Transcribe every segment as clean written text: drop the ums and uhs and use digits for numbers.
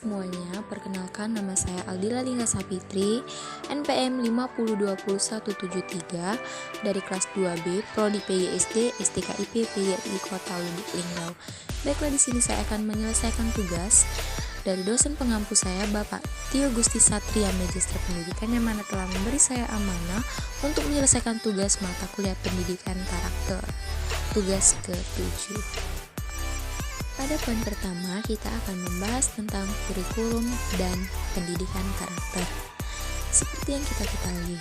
Semuanya, perkenalkan nama saya Aldila Lingga Sapitri, NPM 5020173 dari kelas 2B, Prodi PGSD, STKIP PGRI Kota Linggau. Baiklah, di sini saya akan menyelesaikan tugas dari dosen pengampu saya, Bapak Tio Gusti Satria, Magister Pendidikan, yang mana telah memberi saya amanah untuk menyelesaikan tugas mata kuliah pendidikan karakter. Tugas ke-7. Pada poin pertama, kita akan membahas tentang kurikulum dan pendidikan karakter. Seperti yang kita ketahui,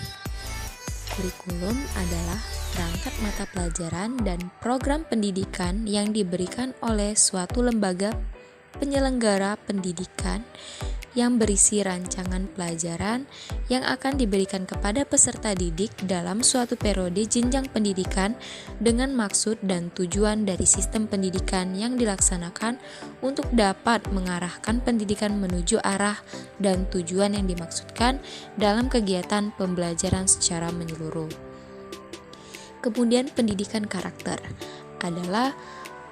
kurikulum adalah perangkat mata pelajaran dan program pendidikan yang diberikan oleh suatu lembaga penyelenggara pendidikan yang berisi rancangan pelajaran yang akan diberikan kepada peserta didik dalam suatu periode jenjang pendidikan dengan maksud dan tujuan dari sistem pendidikan yang dilaksanakan untuk dapat mengarahkan pendidikan menuju arah dan tujuan yang dimaksudkan dalam kegiatan pembelajaran secara menyeluruh. Kemudian pendidikan karakter adalah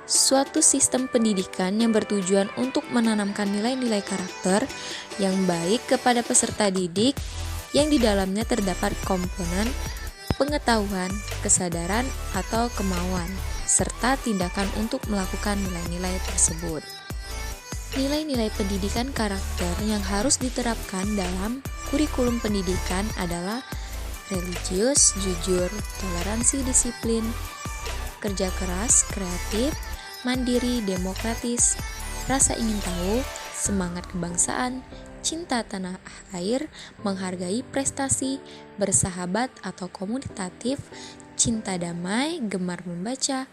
suatu sistem pendidikan yang bertujuan untuk menanamkan nilai-nilai karakter yang baik kepada peserta didik yang di dalamnya terdapat komponen pengetahuan, kesadaran, atau kemauan, serta tindakan untuk melakukan nilai-nilai tersebut. Nilai-nilai pendidikan karakter yang harus diterapkan dalam kurikulum pendidikan adalah religius, jujur, toleransi, disiplin, kerja keras, kreatif, mandiri, demokratis, rasa ingin tahu, semangat kebangsaan, cinta tanah air, menghargai prestasi, bersahabat atau komunitatif, cinta damai, gemar membaca,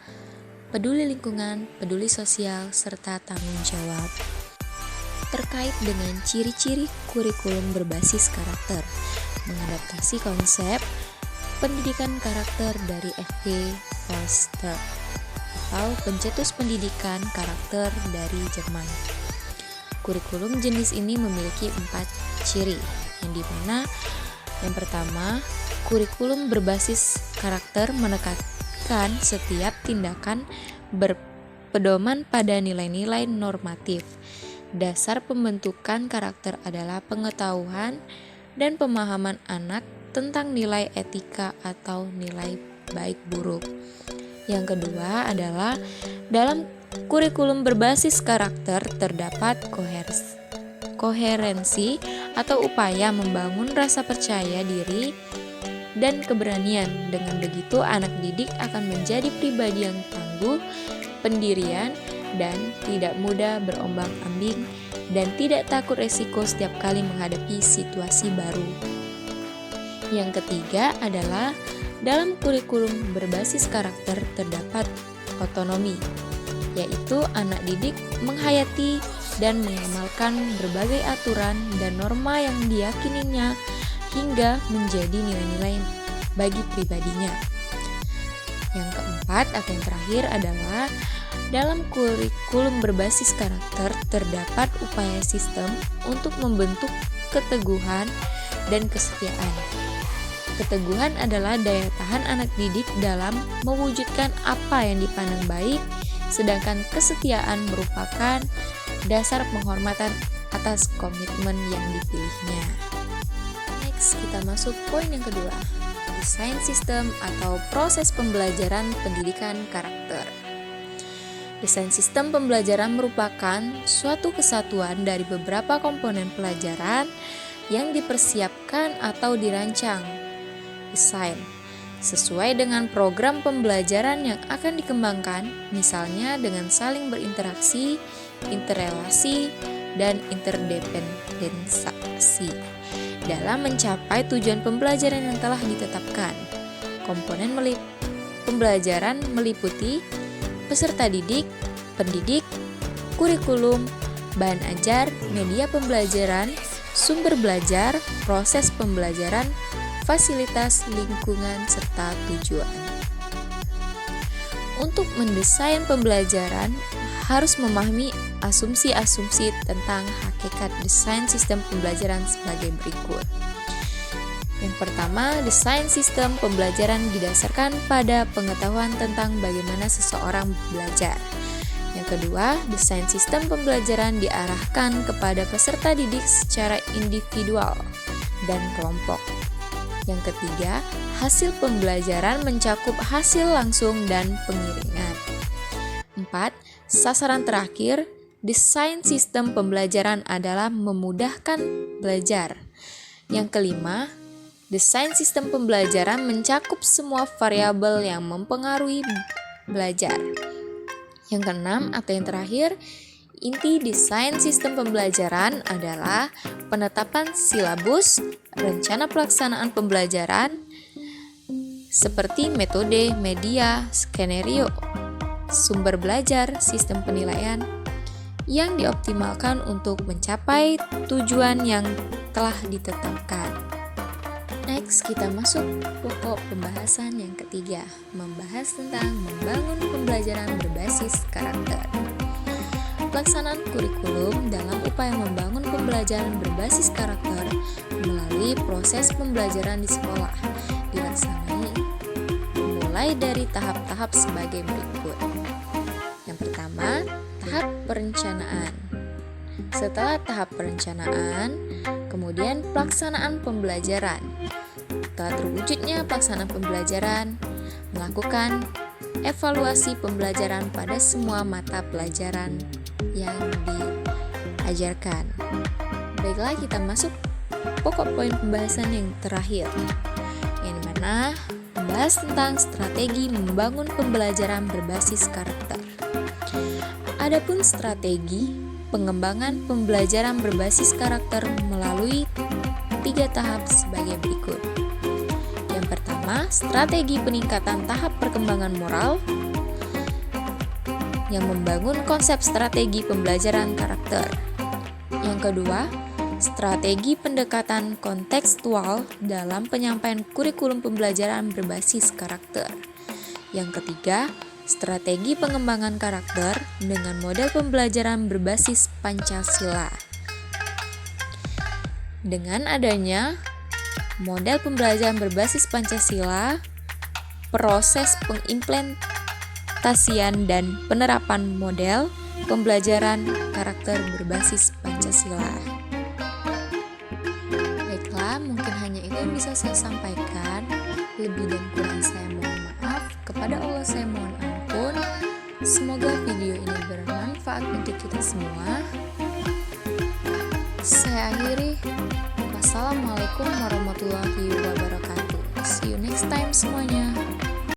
peduli lingkungan, peduli sosial, serta tanggung jawab. Terkait dengan ciri-ciri kurikulum berbasis karakter, mengadaptasi konsep pendidikan karakter dari F.P. Foster atau pencetus pendidikan karakter dari Jerman. Kurikulum jenis ini memiliki 4 ciri, yang dimana yang pertama, kurikulum berbasis karakter menekankan setiap tindakan berpedoman pada nilai-nilai normatif. Dasar pembentukan karakter adalah pengetahuan dan pemahaman anak tentang nilai etika atau nilai baik buruk. Yang kedua adalah dalam kurikulum berbasis karakter terdapat koherensi atau upaya membangun rasa percaya diri dan keberanian. Dengan begitu anak didik akan menjadi pribadi yang tangguh, pendirian, dan tidak mudah berombang-ambing dan tidak takut resiko setiap kali menghadapi situasi baru. Yang ketiga adalah dalam kurikulum berbasis karakter terdapat otonomi, yaitu anak didik menghayati dan mengamalkan berbagai aturan dan norma yang diyakininya hingga menjadi nilai-nilai bagi pribadinya. Yang keempat atau yang terakhir adalah dalam kurikulum berbasis karakter terdapat upaya sistem untuk membentuk keteguhan dan kesetiaan. Keteguhan adalah daya tahan anak didik dalam mewujudkan apa yang dipandang baik, sedangkan kesetiaan merupakan dasar penghormatan atas komitmen yang dipilihnya. Next, kita masuk poin yang kedua, desain sistem atau proses pembelajaran pendidikan karakter. Desain sistem pembelajaran merupakan suatu kesatuan dari beberapa komponen pelajaran yang dipersiapkan atau dirancang desain sesuai dengan program pembelajaran yang akan dikembangkan, misalnya dengan saling berinteraksi, interrelasi, dan interdependensi dalam mencapai tujuan pembelajaran yang telah ditetapkan. Komponen pembelajaran meliputi peserta didik, pendidik, kurikulum, bahan ajar, media pembelajaran, sumber belajar, proses pembelajaran, fasilitas lingkungan, serta tujuan. Untuk mendesain pembelajaran harus memahami asumsi-asumsi tentang hakikat desain sistem pembelajaran sebagai berikut. Yang pertama, desain sistem pembelajaran didasarkan pada pengetahuan tentang bagaimana seseorang belajar. Yang kedua, desain sistem pembelajaran diarahkan kepada peserta didik secara individual dan kelompok. Yang ketiga, hasil pembelajaran mencakup hasil langsung dan pengiringan. 4. Sasaran terakhir, desain sistem pembelajaran adalah memudahkan belajar. Yang kelima, desain sistem pembelajaran mencakup semua variabel yang mempengaruhi belajar. Yang keenam atau yang terakhir, inti desain sistem pembelajaran adalah penetapan silabus, rencana pelaksanaan pembelajaran, seperti metode, media, skenario, sumber belajar, sistem penilaian, yang dioptimalkan untuk mencapai tujuan yang telah ditetapkan. Next, kita masuk pokok pembahasan yang ketiga, membahas tentang membangun pembelajaran berbasis karakter. Pelaksanaan kurikulum dalam upaya membangun pembelajaran berbasis karakter melalui proses pembelajaran di sekolah dilaksanakan mulai dari tahap-tahap sebagai berikut. Yang pertama, tahap perencanaan. Setelah tahap perencanaan, kemudian pelaksanaan pembelajaran. Setelah terwujudnya pelaksanaan pembelajaran, melakukan evaluasi pembelajaran pada semua mata pelajaran yang diajarkan. Baiklah, kita masuk pokok poin pembahasan yang terakhir, yang dimana membahas tentang strategi membangun pembelajaran berbasis karakter. Adapun strategi pengembangan pembelajaran berbasis karakter melalui 3 tahap sebagai berikut. Yang pertama, strategi peningkatan tahap perkembangan moral yang membangun konsep strategi pembelajaran karakter. Yang kedua, strategi pendekatan kontekstual dalam penyampaian kurikulum pembelajaran berbasis karakter. Yang ketiga, strategi pengembangan karakter dengan model pembelajaran berbasis Pancasila. Dengan adanya model pembelajaran berbasis Pancasila, proses pengimplementasian dan penerapan model pembelajaran karakter berbasis Pancasila. Baiklah, mungkin hanya itu yang bisa saya sampaikan. Lebih dan kurang saya mohon maaf. Kepada Allah saya mohon ampun. Semoga video ini bermanfaat untuk kita semua. Saya akhiri. Wassalamualaikum warahmatullahi wabarakatuh. See you next time semuanya.